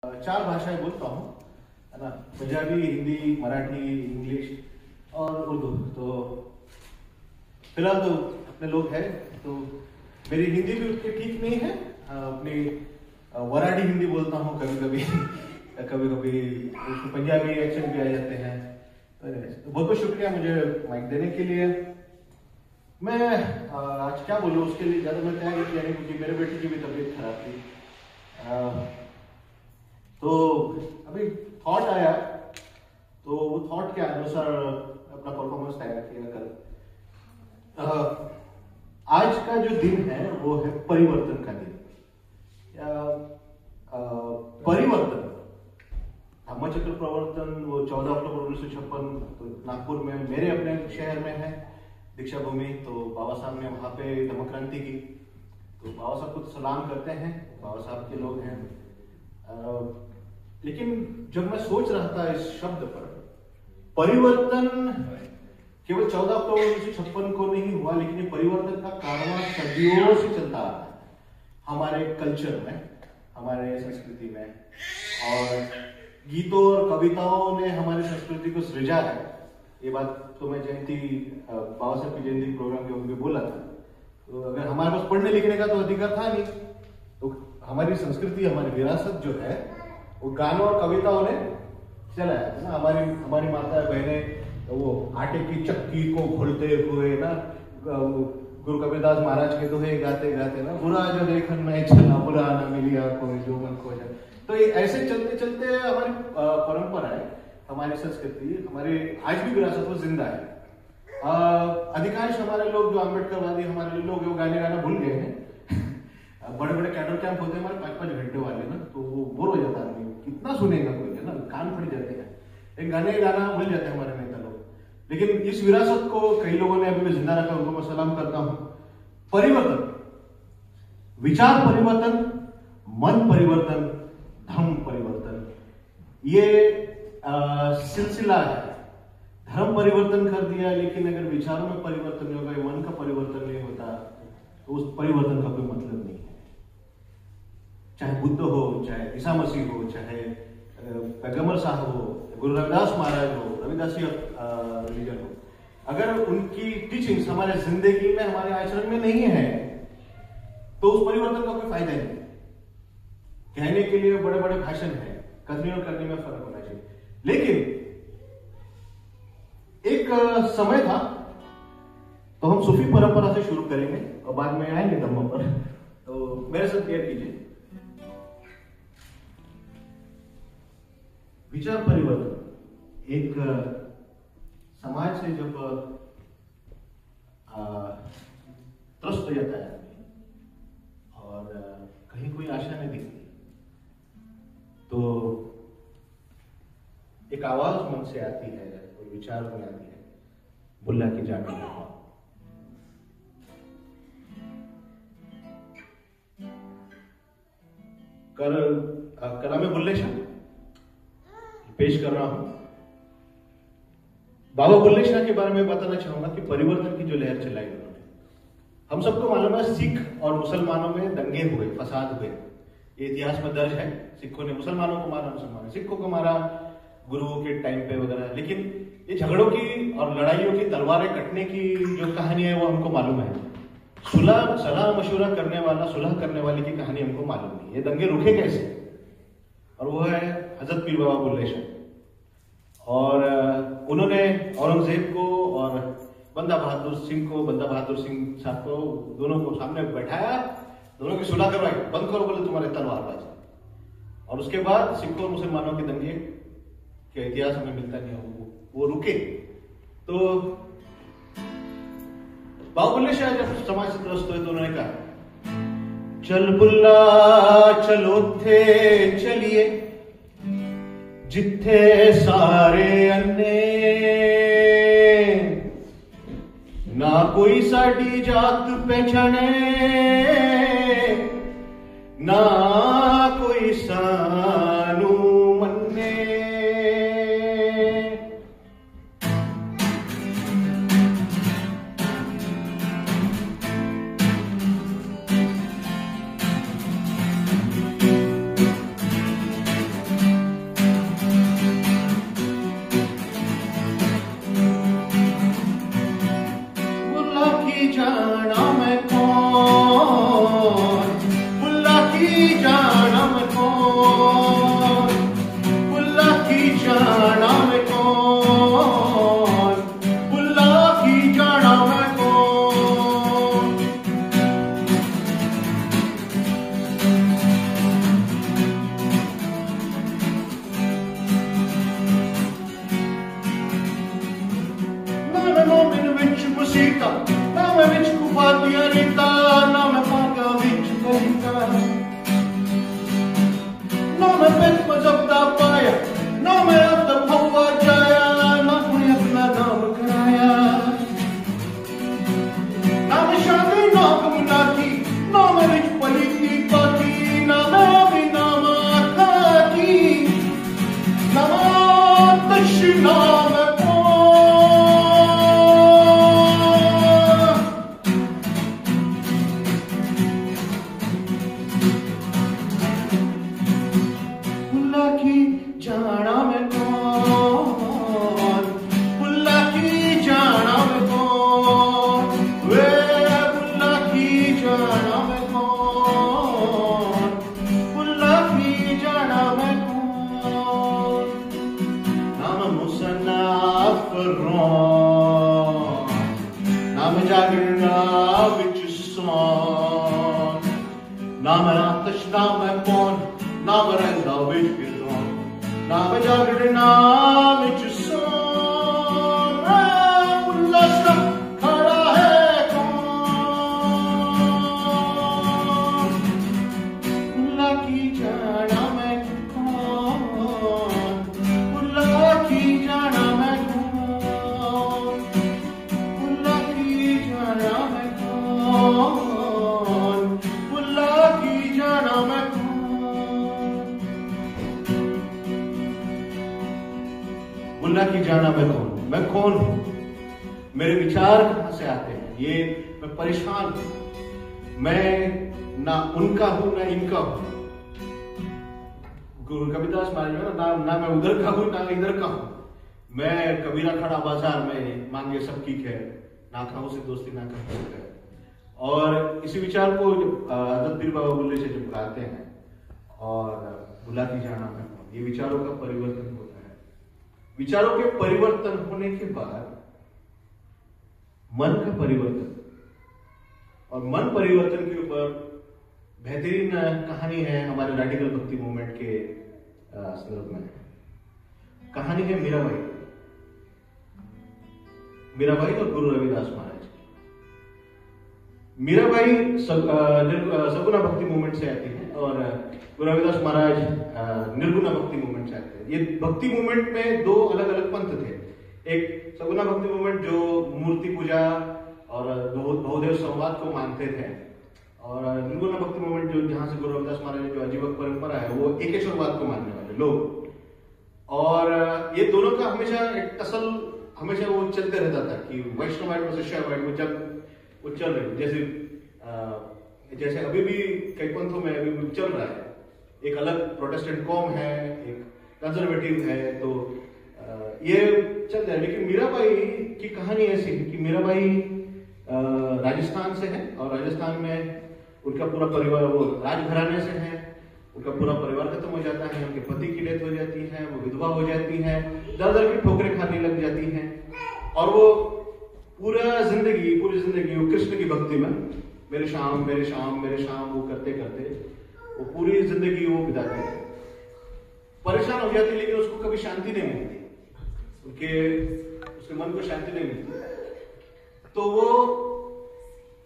चार भाषाएं बोलता हूँ, है ना। पंजाबी, हिंदी, मराठी, इंग्लिश और उर्दू। तो फिलहाल तो अपने लोग हैं, तो मेरी हिंदी भी उतनी ठीक नहीं है। अपनी वराडी हिंदी बोलता हूँ कभी कभी कभी कभी उसमें पंजाबी एक्शन भी आ जाते हैं। तो बहुत बहुत शुक्रिया मुझे माइक देने के लिए। मैं आज क्या बोलूँ, उसके लिए ज़्यादा मैं तैयारी किया नहीं क्योंकि मेरे बेटे की भी तबीयत खराब थी। तो अभी थॉट आया, तो वो थॉट के अनुसार अपना परफॉर्मेंस तैयार किया कल। आज का जो दिन है वो है परिवर्तन का दिन, या परिवर्तन। धम्मचक्र प्रवर्तन वो 14 अक्टूबर 1956 तो नागपुर में, मेरे अपने शहर में है दीक्षा भूमि। तो बाबा साहब ने वहाँ पे धम्म क्रांति की, तो बाबा साहब को सलाम करते हैं, बाबा साहब के लोग हैं। लेकिन जब मैं सोच रहा था इस शब्द पर, परिवर्तन केवल 14 अक्टूबर 1956 को नहीं हुआ, लेकिन ये परिवर्तन का कारवां सदियों से चलता आ रहा है हमारे कल्चर में, हमारे संस्कृति में। और गीतों और कविताओं ने हमारी संस्कृति को सृजा है। ये बात तो मैं जयंती, बाबा साहब की जयंती प्रोग्राम के उनके बोला था। तो अगर हमारे पास पढ़ने लिखने का तो अधिकार था नहीं, तो हमारी संस्कृति, हमारी विरासत जो है वो गानों और कविताओं ने चला है ना। हमारी माता बहनें वो आटे की चक्की को घोलते हुए ना, गुरु कबीरदास महाराज के दोहे गाते गाते ना, बुरा जो देखन में चला बुरा ना मिलिया कोई जो मन को जाए। तो ये ऐसे चलते चलते हमारी परंपरा है, हमारी संस्कृति, हमारी आज भी विरासत वो जिंदा है। अधिकांश हमारे लोग जो अम्बेडकरवादी हमारे लोग वो गाने गाना भूल गए हैं। बड़े बड़े कैडर कैंप होते हैं हमारे 5-5 घंटे वाले ना, तो वो बोर हो जाता है, कितना सुनेगा कोई, है ना, कान फट जाते हैं, एक गाने गाना भूल जाते हैं हमारे नेता लोग। लेकिन इस विरासत को कई लोगों ने अभी भी जिंदा रखा, उनको मैं सलाम करता हूं। परिवर्तन, विचार परिवर्तन, मन परिवर्तन, धर्म परिवर्तन, ये सिलसिला है। धर्म परिवर्तन कर दिया, लेकिन अगर विचारों में परिवर्तन नहीं होगा, मन का परिवर्तन नहीं होता, तो उस परिवर्तन का कोई मतलब नहीं है। चाहे बुद्ध हो, चाहे ईसा मसीह हो, चाहे पैगंबर साहब हो, गुरु रविदास महाराज हो, रविदासी रिलीजन हो, अगर उनकी टीचिंग्स हमारे जिंदगी में, हमारे आचरण में नहीं है, तो उस परिवर्तन का कोई फायदा नहीं। कहने के लिए बड़े बड़े भाषण है, करने और करने में फर्क होना चाहिए। लेकिन एक समय था, तो हम सूफी परंपरा से शुरू करेंगे और बाद में आएंगे धम्म पर। तो मेरे साथ क्लियर कीजिए। विचार परिवर्तन, एक समाज से जब त्रस्त हो जाता है और कहीं कोई आशा नहीं दिखती, तो एक आवाज मन से आती है और विचार में आती है, बुल्ला की जाने का। कलामे बुल्ले शाह पेश कर रहा हूं। बाबा बुल्ले शाह के बारे में बताना चाहूंगा कि परिवर्तन की जो लहर चलाई उन्होंने, हम सबको मालूम है सिख और मुसलमानों में दंगे हुए, फसाद हुए, ये इतिहास में दर्ज है। सिखों ने मुसलमानों को मारा, मुसलमानों ने सिखों को मारा गुरुओं के टाइम पे वगैरह। लेकिन ये झगड़ों की और लड़ाइयों की, तलवारें कटने की जो कहानी है वो हमको मालूम है। सलाह मशूरा करने वाला, सुलह करने वाले की कहानी हमको मालूम नहीं। ये दंगे रुके कैसे, और वो है हजरत पीर बाबा बुल्ले शाह। और उन्होंने औरंगजेब को और बंदा बहादुर सिंह साहब को, दोनों को सामने बैठाया, दोनों की सुलह करवाई, बंद करो बोले तुम्हारे तलवारबाजी। और उसके बाद सिखों और मुसलमानों के दंगे के इतिहास हमें मिलता नहीं है, वो रुके। तो बाबा बुल्ले शाह जब समाज से त्रस्त हुए तो उन्होंने कहा, चल बुल्ला चलो थे चलिए जिथे सारे अन्ने, ना कोई साडी जात पहचाने, ना कोई सानू मन्ने। विच फिरदा ना मैं जागड़ नाम विच सोना उल्लास खड़ा है कौन उल्ला की जाना मैं कौन उल्ला की जाना मैं कौन उल्ला की जाना मैं कौन उल्ला की जाना मैं उल्ला की जाना मैं कौन हूं, मेरे विचार कहां से आते हैं, ये मैं परेशान हूं, मैं ना उनका हूं ना इनका हूं। गुरु कबीरदास महाराज ना ना मैं उधर का हूं ना इधर का हूं, मैं कबीरा खड़ा बाजार में मांगे सबकी खैर, ना खाऊं से दोस्ती ना खाऊं खैर। और इसी विचार को हजरत पीर बाबा बुल्ले से जब गाते हैं और बुला की जाना मैं कौन, ये विचारों का परिवर्तन होता है। विचारों के परिवर्तन होने के बाद मन का परिवर्तन, और मन परिवर्तन के ऊपर बेहतरीन कहानी है हमारे रेडिकल भक्ति मूवमेंट के संदर्भ में। कहानी है मीराबाई और गुरु रविदास महाराज की। मीराबाई सगुना भक्ति मूवमेंट से आती है और गुरु रविदास महाराज निर्गुणा भक्ति मूवमेंट से आते हैं। ये भक्ति मूवमेंट में दो अलग अलग पंथ थे। एक सगुना भक्ति मूवमेंट जो मूर्ति पूजा और बहुदेव संवाद को मानते थे, और निर्गुणा भक्ति मूवमेंट जो जहां से गुरु रविदास महाराज जो आजीवक परंपरा है वो एकेश्वरवाद को मानने वाले लोग। और ये दोनों का हमेशा एक टसल हमेशा वो चलते रहता था कि वैष्णवाइट वर्सेस शैवाइट वो जब वो चल रही, जैसे अभी भी कई पंथों में अभी भी चल रहा है। एक अलग प्रोटेस्टेंट कॉम है, एक कंजर्वेटिव है, तो ये चल रहा है। लेकिन मीराबाई की कहानी ऐसी है कि मीराबाई राजस्थान से है और राजस्थान में उनका पूरा परिवार वो राजघराने से है। उनका पूरा परिवार खत्म हो जाता है, उनके पति की डेथ हो जाती है, वो विधवा हो जाती है, दर दर की ठोकरें खाने लग जाती हैं, और वो पूरी जिंदगी वो कृष्ण की भक्ति में मेरे शाम वो करते करते वो पूरी जिंदगी वो बिताते हैं। परेशान हो जाती, लेकिन उसको कभी शांति नहीं मिलती, उसके मन को शांति नहीं मिलती। तो वो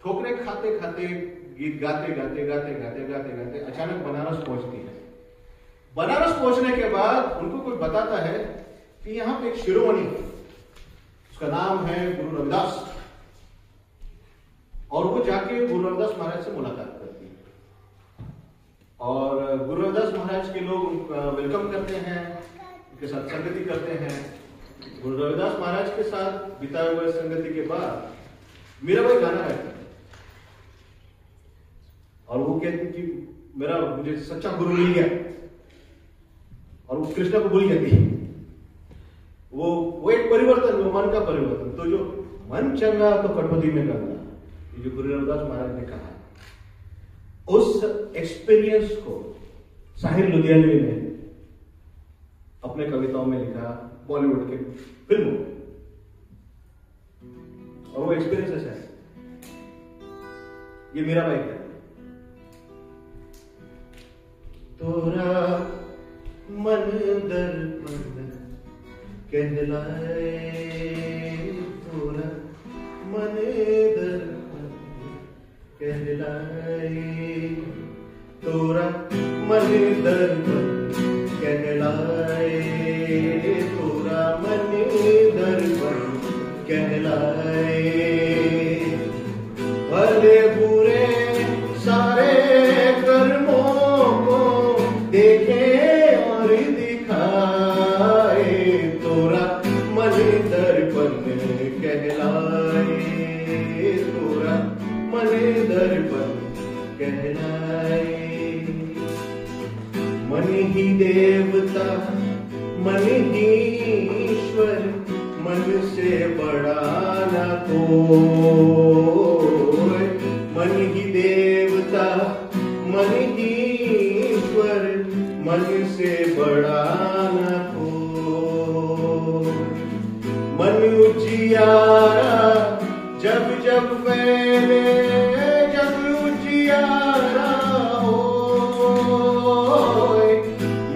ठोकरें खाते खाते गीत गाते गाते अचानक बनारस पहुंचती है। बनारस पहुंचने के बाद उनको कोई बताता है कि यहाँ पे एक शिरोमणि है, उसका नाम है गुरु रविदास, और वो जाके गुरु रविदास महाराज से मुलाकात करती है। और गुरु रविदास महाराज के लोग उनका वेलकम करते हैं, उनके साथ संगति करते हैं। गुरु रविदास महाराज के साथ बिताए हुए संगति के बाद मीराबाई गाना गाती है, और वो कहती कि मुझे सच्चा गुरु मिल गया, और वो कृष्ण को भूल जाती है। वो एक परिवर्तन, वो मन का परिवर्तन। तो जो मन चंगा तो कटौती में करना, ये जो गुरु रविदास महाराज ने कहा, उस एक्सपीरियंस को साहिर लुधियानवी ने अपने कविताओं में लिखा, बॉलीवुड के फिल्मों, और वो एक्सपीरियंस ऐसा है। ये मीराबाई का तोरा मन दर्पण कहलाए, तोरा मन दर्पण कहलाए, तोरा मन दर्पण कहलाए, तोरा मन दर्पण कहलाए। भले बुरे सारे कर्मों को देखे और दिखाए, तोरा मन दर्पण कहलाए, तोरा मन दर्पण कहलाए। मन ही देवता मन ही ईश्वर, मन से बड़ा न कोई। मन ही देवता मन ही ईश्वर, मन से बड़ा न कोई। मन उजियारा जब जब फैले, जब उजियारा हो,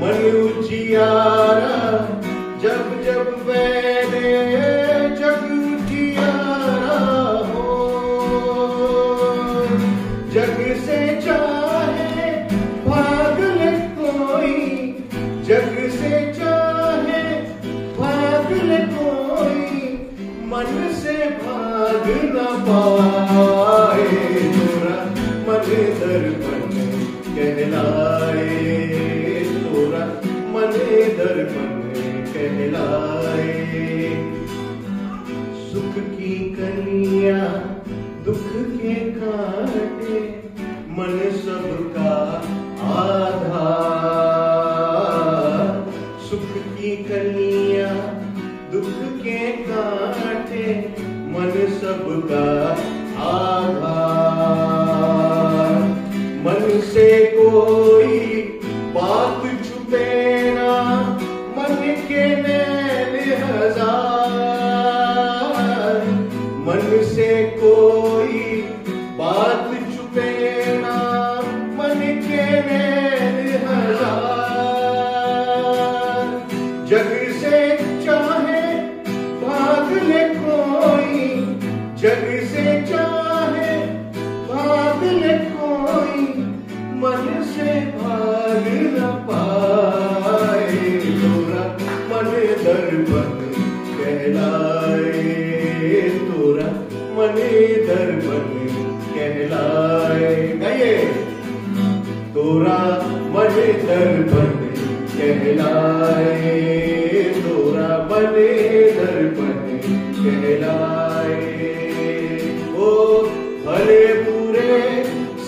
मन जियारा, जब जब मैंने जग जियारा हो, जग से चाहे भाग ले कोई, जग से चाहे भाग ले कोई, मन से भाग न पाए, तोरा मन दर्पण कहलाए, तोरा मन दर्पण कहलाए। सुख की कलियां दुख के कांटे, मन सबका आधार, सुख की कलियां दुख के कांटे, मन सबका आधार। मन से कोई बात छुपे ना, मन के नैन हजार, मन से कोई बात छुपे ना, मन के नैन हजार। जग से चाहे भाग ले कोई, जग से चाहे भाग ले कोई, मन से भाग न पाए, तोरा मन दर्पण कहलाए, तोरा मन दर्पण कहलाए। गाइए, तोरा मन दर्पण कहलाए, तोरा मन दर्पण कहलाए। ओ भले बुरे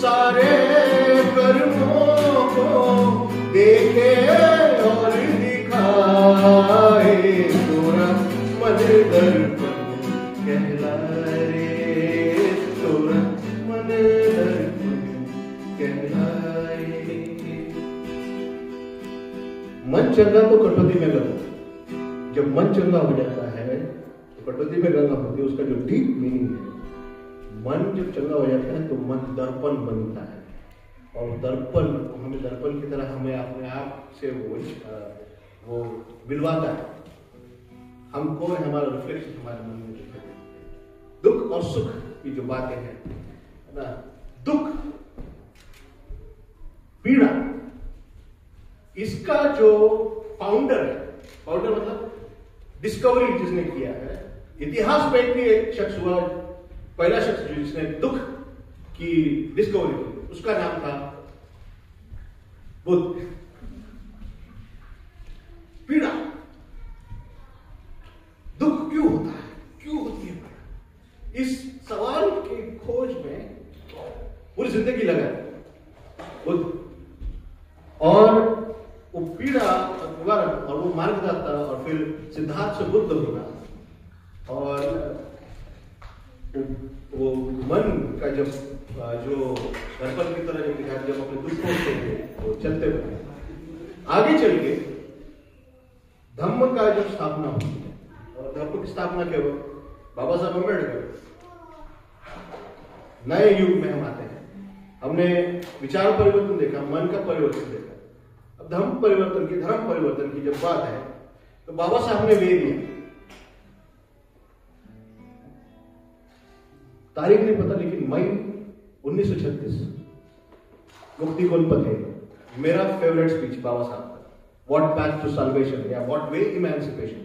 सारे कर्मों को देखे और दिखाए, तोरा मन दर्पण कहलाए, तोरा मन दर्पण कहलाए। मन चंगा तो कटौती में गंगा, जब मन चंगा हो जाता है तो कटौती में गंगा होती है। उसका जो डीप मीनिंग है, मन जब चंगा हो जाता है तो मन दर्पण बनता है, और दर्पण हमें दर्पण की तरह हमें अपने आप से वो मिलवाता है। हम कौन है, हमारा रिफ्लेक्शन हमारे मन में दिखता है। दुख और सुख की जो बातें हैं ना, दुख पीड़ा, इसका जो फाउंडर है, फाउंडर मतलब डिस्कवरी जिसने किया है, इतिहास में एक शख्स हुआ, पहला शख्स जिसने दुख की डिस्कवरी की, उसका नाम था बुद्ध। पीड़ा, दुख क्यों होता है, क्यों होती है पीड़ा, इस सवाल की खोज में पूरी जिंदगी लगा बुद्ध। और वो पीड़ा और वो मार्गदर्ता, और फिर सिद्धार्थ से बुद्ध होना, और वो मन का जब जो दर्पण की तरह जब दिखा, जब अपने दुख को वो चलते हुए आगे चल के धम्म का जब स्थापना होती है, और धम्म की स्थापना के वक्त बाबा साहब अम्बेडकर, नए युग में हम आते हैं, हमने विचार परिवर्तन देखा, मन का परिवर्तन देखा। अब धर्म परिवर्तन की, धर्म परिवर्तन की जब बात है तो बाबा साहब ने वे दिया, तारीख नहीं पता, लेकिन मई 1936 मुक्ति कुलपति, मेरा फेवरेट स्पीच बाबा साहब का, व्हाट पैथ टू सल्वेशन या what way emancipation,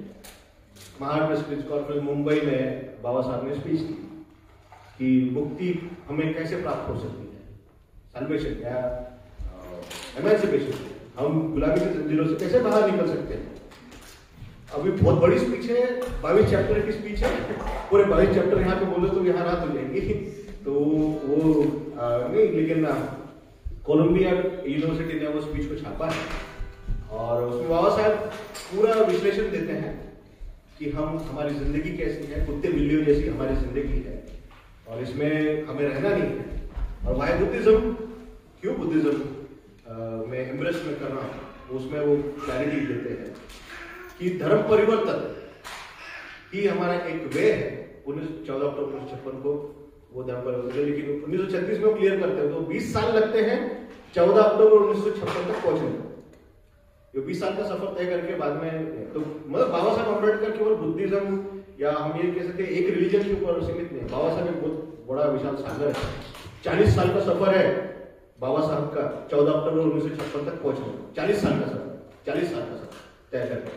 Maharashtra speech conference Mumbai में बाबा साहब ने स्पीच की कि मुक्ति हमें कैसे प्राप्त हो सकती है, सल्वेशन या इमेंसिपेशन, हम गुलामी की जंजीरों से कैसे बाहर निकल सकते हैं। अभी बहुत बड़ी स्पीच है, 22 चैप्टर की स्पीच है, पूरे 22 चैप्टर यहाँ पे बोले तो यहाँ रात हो जाएंगी, तो वो नहीं, लेकिन कोलंबिया यूनिवर्सिटी ने वो स्पीच को छापा है, और उसमें बाबा साहब पूरा विश्लेषण देते हैं कि हम, हमारी जिंदगी कैसी है, कुत्ते बिल्लियों जैसी हमारी जिंदगी है, और इसमें हमें रहना नहीं है, और वाई बुद्धिज्म, क्यों बुद्धिज्म में एम्ब्रेस में करना, उसमें वो क्लैरिटी देते हैं कि धर्म परिवर्तन ही हमारा एक वे है। 14 अक्टूबर 1956 को वो धर्म परिवर्तन है, लेकिन 1936 में वो क्लियर करते हैं, तो 20 साल लगते हैं 14 अक्टूबर 1956 तक पहुंचने को। ये 20 साल का सफर तय करके बाद में तो मतलब बाबा साहब अम्बेडकर केवल बुद्धिज्म या हम ये कह सकते हैं एक रिलीजन के ऊपर सीमित नहीं। बाबा साहब एक बहुत बड़ा विशाल सागर है। 40 साल का सफर है बाबा साहब का 14 अक्टूबर 1956 तक पहुंचने। 40 साल का सफर, 40 साल का सफर तय करके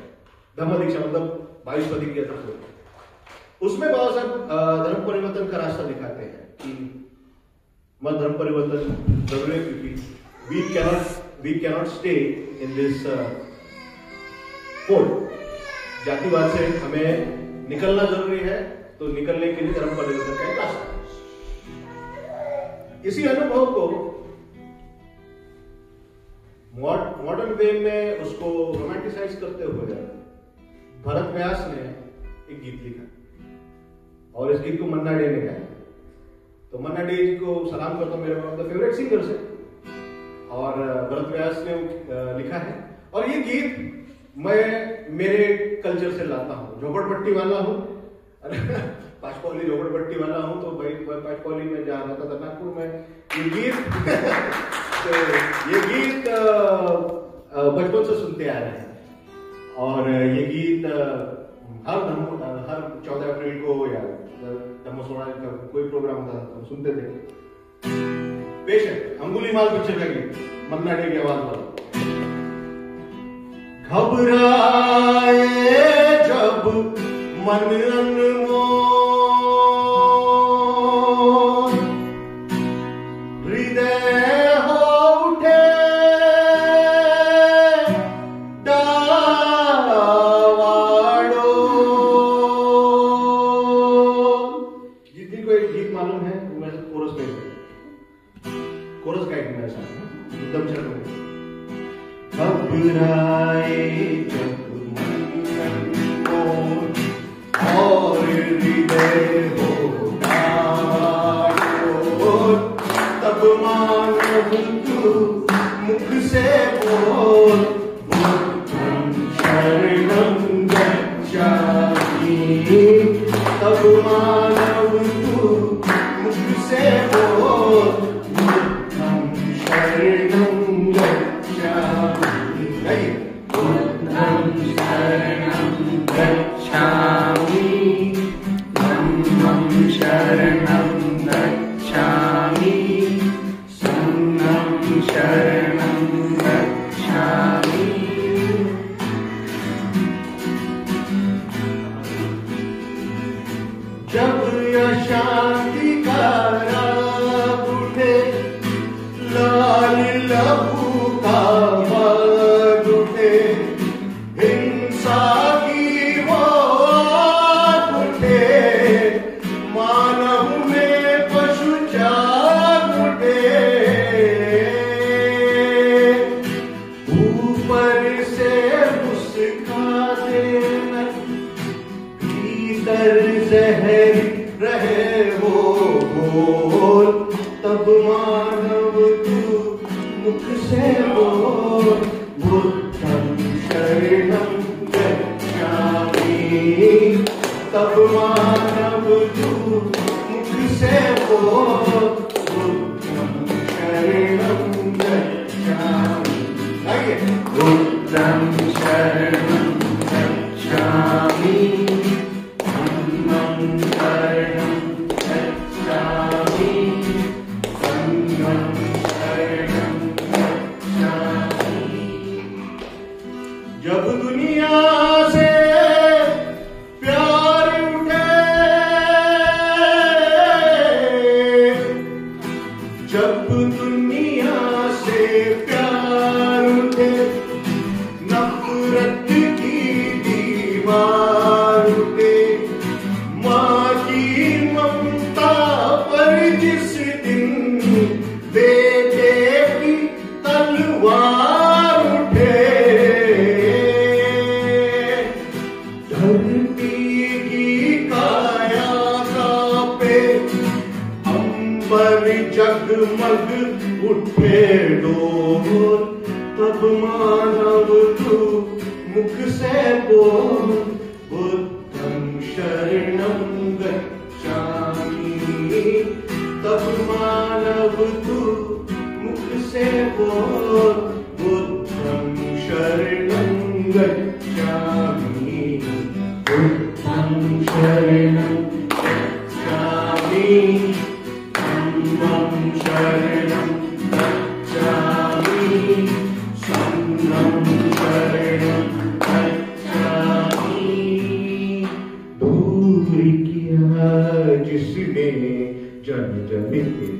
धम्म दीक्षा मतलब 22 पदी की तक। उसमें बाबा साहब धर्म परिवर्तन का रास्ता दिखाते हैं कि मत धर्म परिवर्तन जरूरी है, क्योंकि we cannot stay in this pole. जातिवाद से हमें निकलना जरूरी है, तो निकलने के लिए धर्म परिवर्तन का एक रास्ता। इसी अनुभव को मॉडर्न वे में उसको रोमांटिसाइज करते हुए भरत व्यास ने एक गीत लिखा और इस गीत को मन्ना डे ने गाया। तो मन्ना डे जी को सलाम करता हूं, मेरे one of the favourite singers है और भरत व्यास ने लिखा है। और ये गीत मैं मेरे कल्चर से लाता हूँ, झोपड़पट्टी वाला हूँ, पाचपौली झोपड़पट्टी वाला हूँ। तो भाई पाचपौली में जहाँ रहता था नागपुर में, ये गीत तो ये गीत बचपन से सुनते आ रहे हैं। और ये गीत हर 14 अप्रैल को या धम्मसोड़ा का कोई प्रोग्राम होता था तो सुनते थे। पेश है अंगुलीमाल पिक्चर का गीत, मन्ना डे की आवाज पर। घबराए जब मन अनमोल, हृदय हो उठे डावाडो। जितनी को एक गीत मालूम है वो मैं कोरस में कोरस गाइड मेरे साथ एकदम चल रहा है। घबराए जब मन और हृदय हो डावाडोल, तब मानव तू मुख से बोल, बुद्धं शरणं गच्छामि। तब मानव तू मुख से बोल, बुद्धं शरणं गच्छामि। बुद्धं शरणं गच्छामि, धम्मं शरणं गच्छामि, संघं शरणं गच्छामि। जब अशांति का राग उठे, लाल लहू का बाग उठे, हिंसा की वो आग उठे, मानव में पशु जाग उठे। ऊपर से मुस्का देना, भीतर जहर रहे वो बोल, तब मानव तू मुख से बोल, बुद्धं शरणं गच्छामि। तब मानव तू मुख से बोल, बुद्धं शरणं गच्छामि। आइए, बुद्धं शरणं गच्छामि, धम्मं शरणं गच्छामि, संघं शरणं गच्छामि। जब दुनिया से प्यार उठे, जब दुनिया से प्यार उठे, नफरत की दीवार उठे, माँ की ममता पर जिस दिन बेटे की तलवार उठे, धरती की काया कांपे, अंबर जगमग उठे डोल, तब मानव तू मुख से बोल, बुद्धं शरणं गच्छामि। तब मानव तू मुख से बोल, बुद्धं शरणं गच्छामि बुद्धं शरणं गच्छामि धम्मं शरणं गच्छामि संघं शरणं गच्छामि। दूर किया जिसने जन जन के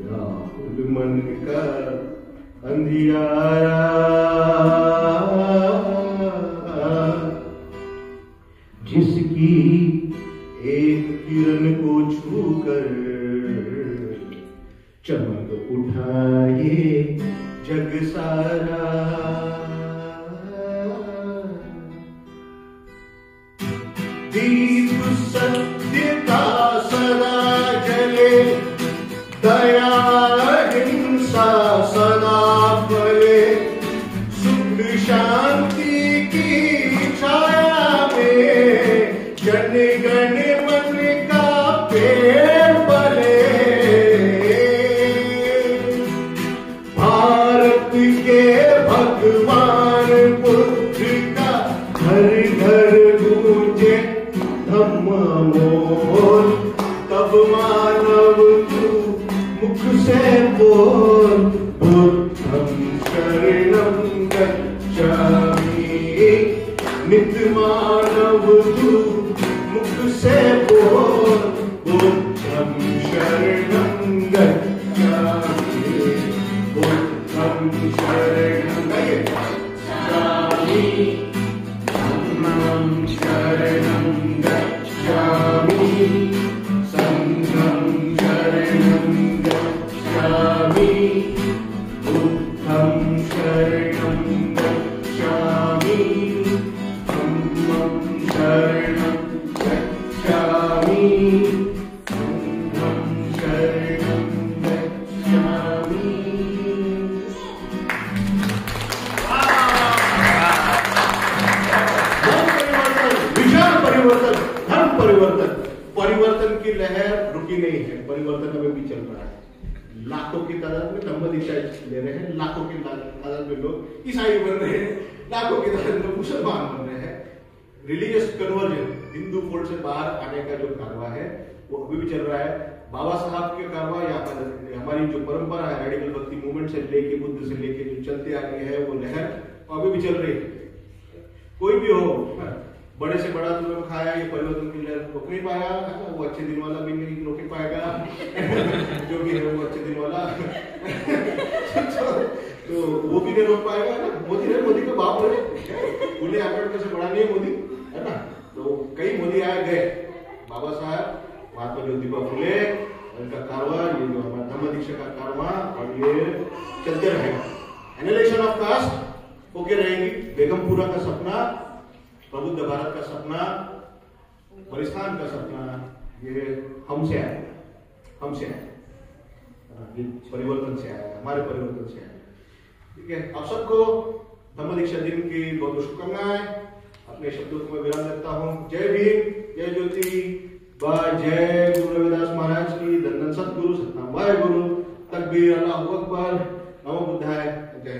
राहुल मन का अंधियारा, जिसकी एक किरण को छूकर चमक उठाए जग सारा। दीप सत्य का सदा जले, दया हिंसा सदा फले, सुख शांति की छाया में जन गण मन का पेड़ पले। भारत के भगवान पुत्र का घर घर गूंजे धम्म बोल, तब मानव तू मुख से बोल बुद्धं शरणं गच्छामि। नित मानव तू मुख से बोल बुद्धं शरणं गच्छामि। बुद्धं शरणं गच्छामि, धम्मं शरणं गच्छामि, संघं शरणं गच्छामि, बुद्धं शरणं गच्छामि, धम्मं शरणं गच्छामि, संघं शरणं गच्छामि। विचार परिवर्तन, धर्म परिवर्तन, परिवर्तन की लहर रुकी नहीं है, परिवर्तन अभी भी चल रहा है। लाखों की तादाद में धम्म दीक्षा ले रहे हैं, लाखों की तादाद में लोग ईसाई बन रहे हैं, लाखों की तादाद में मुसलमान बन रहे हैं। रिलीजियस कन्वर्जन, हिंदू फोल्ड से बाहर आने का जो कारवा है वो अभी भी चल रहा है। बाबा साहब के कारवा या हमारी जो परंपरा है रेडिकल भक्ति मूवमेंट से लेके बुद्ध से लेके जो चलते आ रही है वो लहर अभी भी चल रही है। कोई भी हो, बड़े से बड़ा जुल्म खाया, ये परिवर्तन की लहर रोक नहीं पाया, वो अच्छे दिन वाला भी नहीं रोक पाएगा जो भी है वो अच्छे दिन वाला तो वो भी नहीं रोक पाएगा ना। मोदी का बाप है, फुले आंबेडकर से बड़ा नहीं है मोदी, है ना। तो कई मोदी आए गए, बाबा साहब, महात्मा ज्योतिबा फुले, उनका कारवा, ये जो हमारा धम्म दीक्षा का कारवा, और ये चलते रहेगा। एनालिसिस ऑफ कास्ट होके रहेगी। बेगमपुरा का सपना, प्रबुद्ध भारत का सपना, बलिस्तान का सपना, ये हमसे आया, हमसे आया, ये परिवर्तन से आया, हमारे परिवर्तन से आया। ठीक है, आप सबको धम्म दीक्षा दिन की बहुत बहुत शुभकामनाएं। अपने शब्दों को मैं विराम देता हूँ। जय भीम, जय ज्योति, जय गुरु रविदास महाराज की, धन्य सतगुरु, सतनाम वाहे गुरु, तकबीर, अल्लाहू अकबर, नमो बुद्धाय, जय।